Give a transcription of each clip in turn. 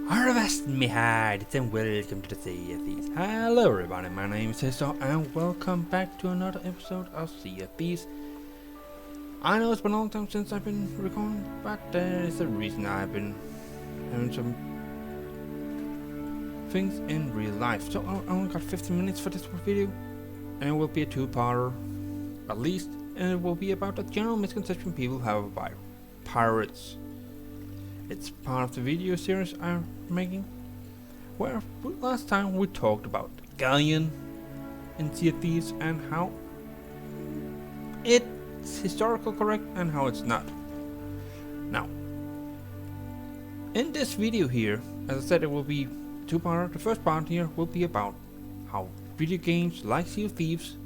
Harvest me hearts and welcome to the Sea of Thieves. Hello everybody, my name is Cesar and welcome back to another episode of Sea of Thieves. I know it's been a long time since I've been recording, but there is a reason. I've been having some things in real life. So I only got 15 minutes for this video, and it will be a two-parter at least, and it will be about the general misconception people have about pirates. It's part of the video series I'm making, where last time we talked about galleon in Sea of Thieves and how it's historical correct and how it's not. Now, in this video here, as I said, it will be two-parter. The first part here will be about how video games like Sea of Thieves,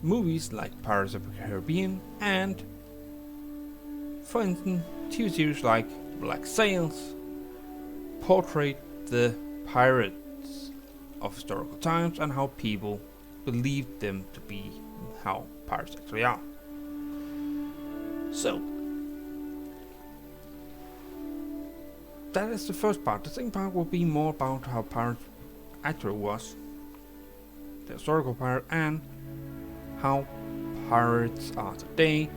movies like Pirates of the Caribbean, and for instance, TV series like Black Sails portray the pirates of historical times and how people believe them to be how pirates actually are. So, that is the first part. The second part will be more about how pirates actually was, the historical pirate, and how pirates are today.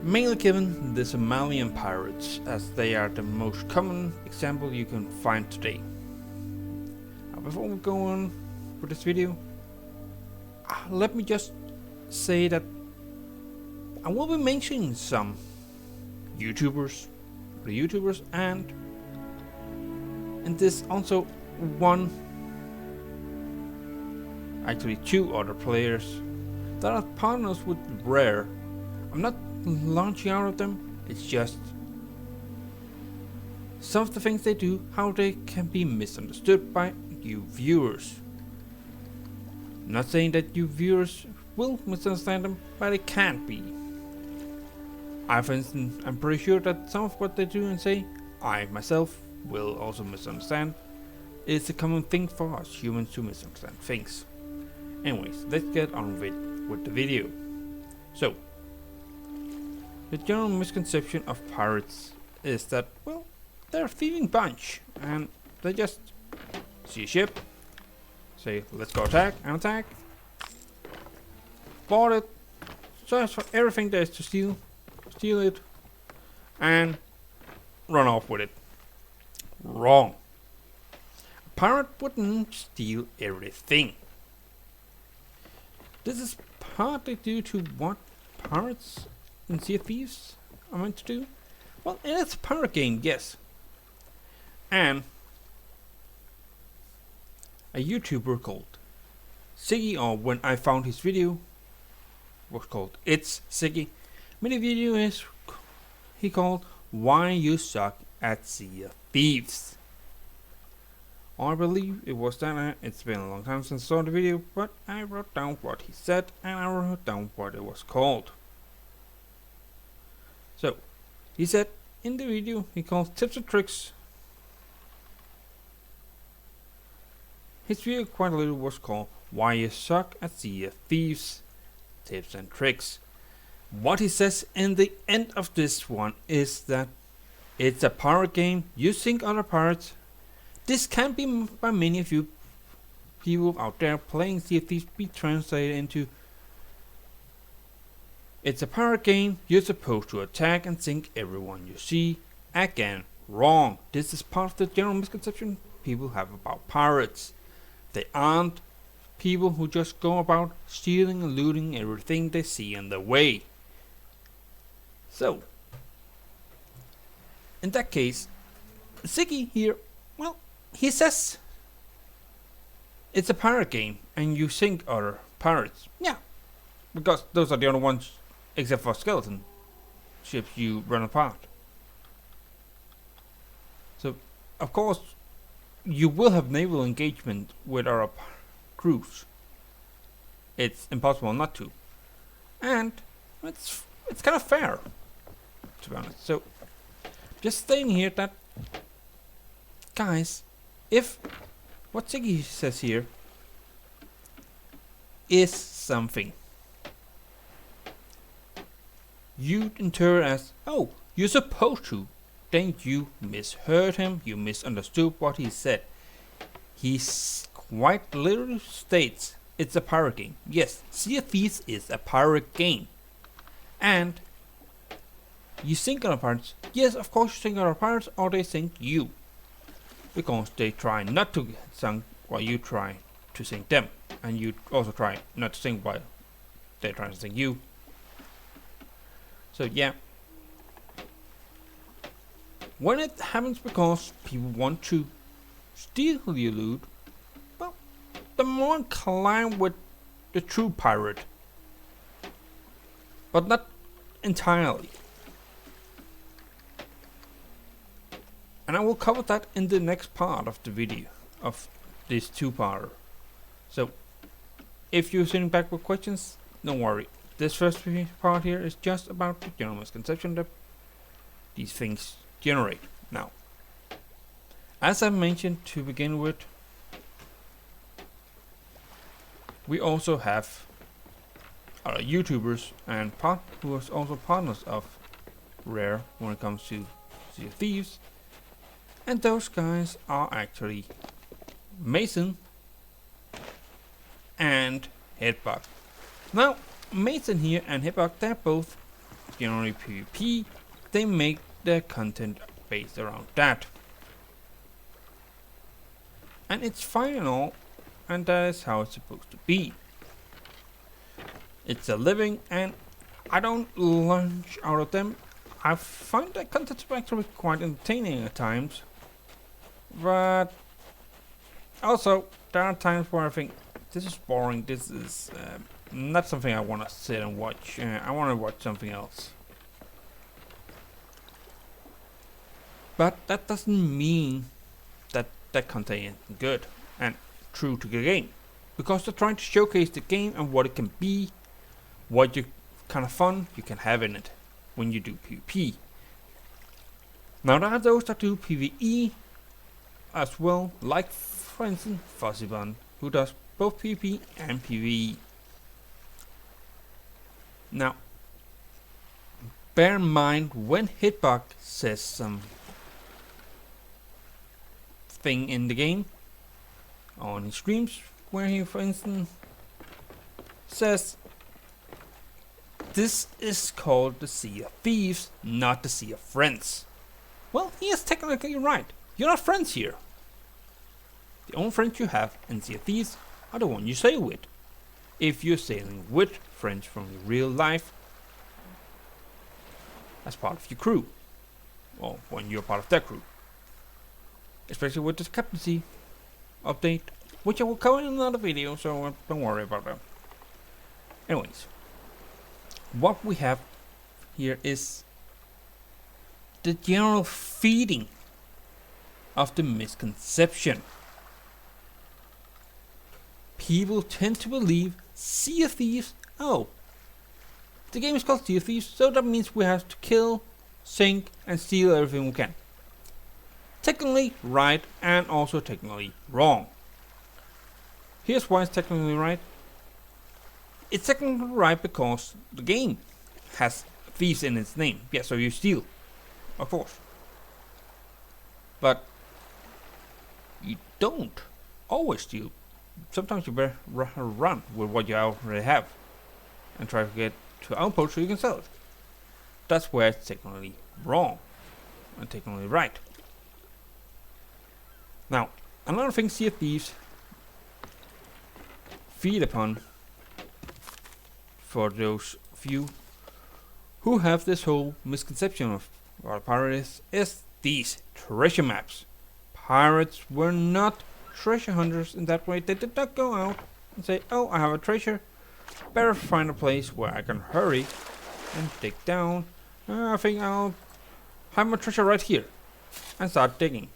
Mainly given the Somalian pirates, as they are the most common example you can find today. Now, before we go on with this video, let me just say that I will be mentioning some YouTubers, and this also actually two other players that are partners with Rare. I'm not launching out of them, it's just some of the things they do, how they can be misunderstood by you viewers. I'm not saying that you viewers will misunderstand them, but it can't be. For instance, I'm pretty sure that some of what they do and say, I myself will also misunderstand. It's a common thing for us humans to misunderstand things. Anyways, let's get on with the video. So, the general misconception of pirates is that, well, they're a thieving bunch, and they just see a ship, say, let's go attack, board it, search for everything there is to steal it, and run off with it. Wrong. A pirate wouldn't steal everything. This is partly due to what pirates in Sea of Thieves are meant to do. Well, it's a pirate game, yes. And a YouTuber called Siggy, or when I found his video, was called It's Siggy, made a video he called Why You Suck at Sea of Thieves. I believe it was that. It's been a long time since I saw the video, but I wrote down what he said and I wrote down what it was called. So, he said in the video, he calls tips and tricks. His video quite a little was called Why You Suck at Sea of Thieves, Tips and Tricks. What he says in the end of this one is that it's a pirate game, you sink other pirates. This can be by many of you people out there playing Sea of Thieves be translated into, it's a pirate game, you're supposed to attack and sink everyone you see. Again, wrong. This is part of the general misconception people have about pirates. They aren't people who just go about stealing and looting everything they see on their way. So, in that case, Ziggy here, well, he says it's a pirate game and you sink other pirates. Yeah, because those are the only ones, except for skeleton ships, you run apart. So, of course, you will have naval engagement with our crews. It's impossible not to. And it's kind of fair, to be honest. So, just saying here that, guys, if what Ziggy says here is something you interpret as, oh, you're supposed to then you misheard him, you misunderstood what he said. He quite literally states it's a pirate game. Yes, Sea of Thieves is a pirate game. And you sink other pirates. Yes, of course you sink other pirates, or they sink you. Because they try not to get sunk while you try to sink them. And you also try not to sink while they're trying to sink you. So yeah. When it happens because people want to steal your loot, well, the more inclined with the true pirate. But not entirely. And I will cover that in the next part of the video of this two-parter. So, if you're sitting back with questions, don't worry. This first part here is just about the general misconception that these things generate. Now, as I mentioned to begin with, we also have other YouTubers and who are also partners of Rare when it comes to Sea of Thieves. And those guys are actually Mason and Headbug. Now, Mason here and Headbug, they're both generally PvP. They make their content based around that. And it's fine and all, and that is how it's supposed to be. It's a living, and I don't lunch out of them. I find that content actually quite entertaining at times. But also, there are times where I think this is boring, this is not something I want to sit and watch. I want to watch something else. But that doesn't mean that that content isn't good and true to the game. Because they're trying to showcase the game and what it can be, what kind of fun you can have in it when you do PvP. Now there are those that do PvE as well, like for instance Fuzzybun, who does both PvP and PvE. Now, bear in mind when Hitbug says some thing in the game on his streams, where he for instance says this is called the Sea of Thieves, not the Sea of Friends. Well, he is technically right. You're not friends here. The only friends you have in Sea of Thieves are the one you sail with. If you're sailing with friends from your real life as part of your crew, or when you're part of their crew. Especially with this captaincy update, which I will cover in another video, so don't worry about that. Anyways, what we have here is the general feeding of the misconception. People tend to believe Sea of Thieves, oh, the game is called Sea of Thieves, so that means we have to kill, sink, and steal everything we can. Technically right, and also technically wrong. Here's why it's technically right. It's technically right because the game has thieves in its name. Yeah, so you steal, of course. But you don't always steal. Sometimes you better run with what you already have and try to get to outpost so you can sell it. That's where it's technically wrong and technically right. Now, another thing Sea of Thieves feed upon, for those few who have this whole misconception of what a pirate is these treasure maps. Pirates were not treasure hunters in that way. They did not go out and say, oh, I have a treasure, better find a place where I can hurry and dig down. I think I'll have my treasure right here, and start digging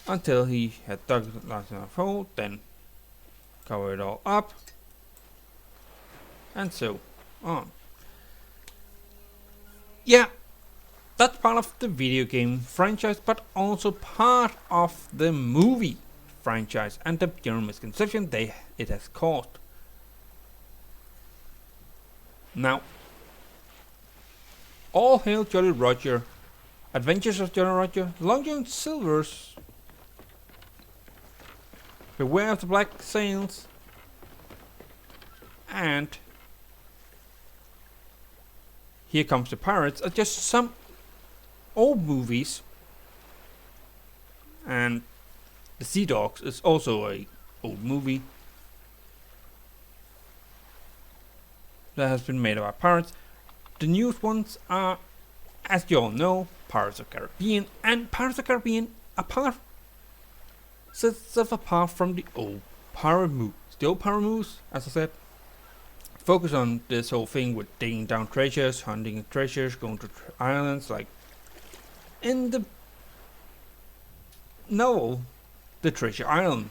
until he had dug a large enough hole, then cover it all up, and so on. Yeah, that's part of the video game franchise, but also part of the movie franchise and the general misconception it has caused. Now, All hail Jolly Roger. Adventures of Jolly Roger. Long John Silver's. Beware of the black sails. And Here Comes the Pirates are just some old movies. And The Sea Dogs is also a old movie that has been made about pirates. The newest ones are, as you all know, Pirates of the Caribbean, and Pirates of the Caribbean sets itself apart from the old pirate movies. The old pirate movies, as I said, focus on this whole thing with digging down treasures, hunting treasures, going to islands. Like in the novel, The Treasure Island,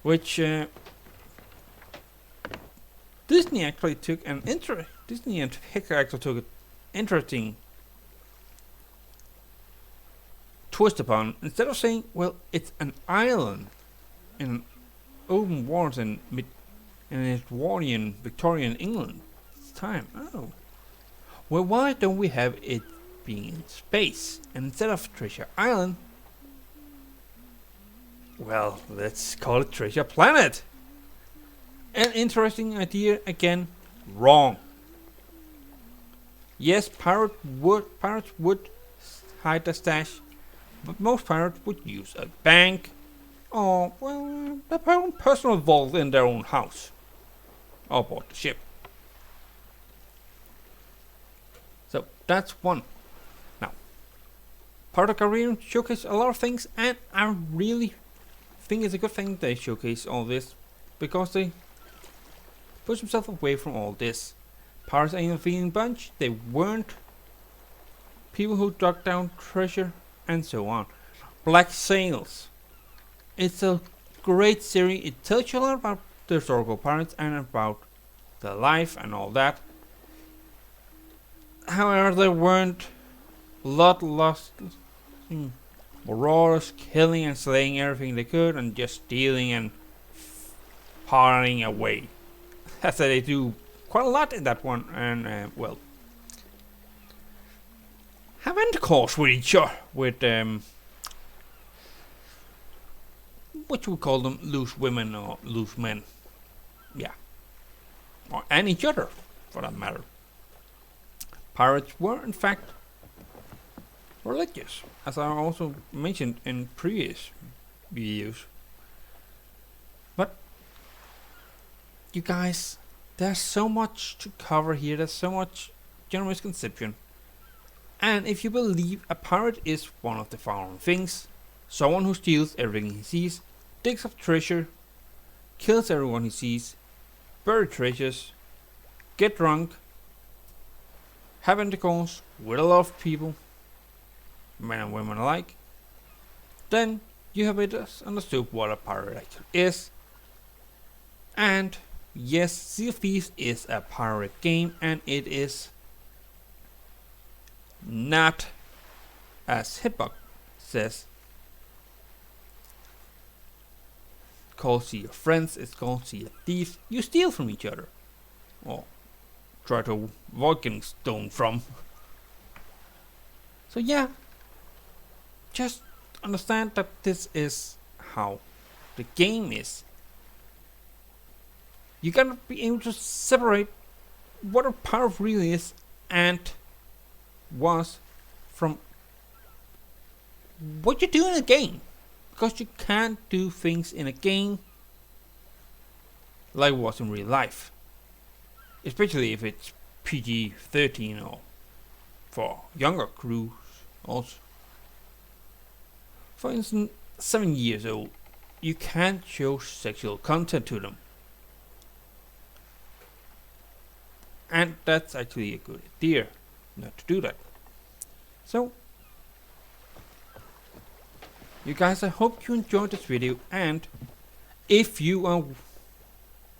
which Disney actually took an Disney and Pixar actually took an interesting twist upon. Instead of saying, well, it's an island in open waters in Edwardian Victorian England time. Oh, well, why don't we have it being in space? And instead of Treasure Island, well, let's call it Treasure Planet. An interesting idea, again, wrong. Yes, pirates would hide the stash, but most pirates would use a bank or, well, their own personal vault in their own house or aboard the ship. So that's one. Now, Pirates of the Caribbean showcase a lot of things, and I really think it's a good thing they showcase all this, because they push themselves away from all this. Pirates ain't a feeling bunch. They weren't people who dug down treasure and so on. Black Sails. It's a great series. It tells you a lot about the historical pirates and about their life and all that. However, there weren't blood lost, marauders killing and slaying everything they could and just stealing and partying away. As they do quite a lot in that one, and well, have intercourse with each other, with what you would call them, loose women or loose men, yeah, and each other for that matter. Pirates were in fact religious, as I also mentioned in previous videos. But you guys, there's so much to cover here. There's so much general misconception. And if you believe a pirate is one of the following things: someone who steals everything he sees, digs up treasure, kills everyone he sees, bury treasures, get drunk, have intercourse with a lot of people, men and women alike, then you have understood what a pirate actually is. And yes, Sea of Thieves is a pirate game, and it is not, as Hitbox says, called Sea of Friends. It's called Sea of Thieves. You steal from each other, or try to avoid getting stolen from. So yeah, just understand that this is how the game is. You gotta be able to separate what a pirate really is and was from what you do in a game. Because you can't do things in a game like it was in real life. Especially if it's PG-13 or for younger crews also. For instance, 7 years old, you can't show sexual content to them. And that's actually a good idea not to do that. So, you guys, I hope you enjoyed this video, and if you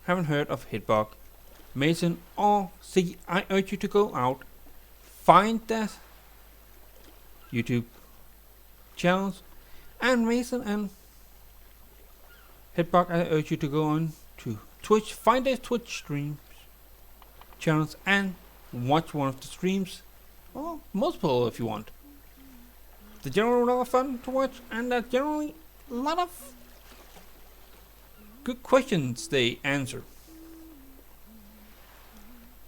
haven't heard of Hitbox, Mason or C, I urge you to go out, find their YouTube channels, and Mason and Hitbox, I urge you to go on to Twitch, find their Twitch streams, channels, and watch one of the streams, or multiple if you want. They're generally a lot of fun to watch, and they're generally a lot of good questions they answer.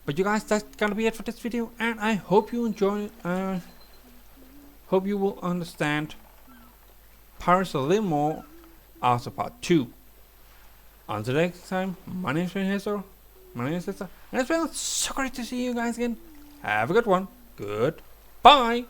But you guys, that's gonna be it for this video, and I hope you enjoy it. Hope you will understand Paris a little more after part 2. Until next time, my name is Hester. And it's been so great to see you guys again. Have a good one. Goodbye.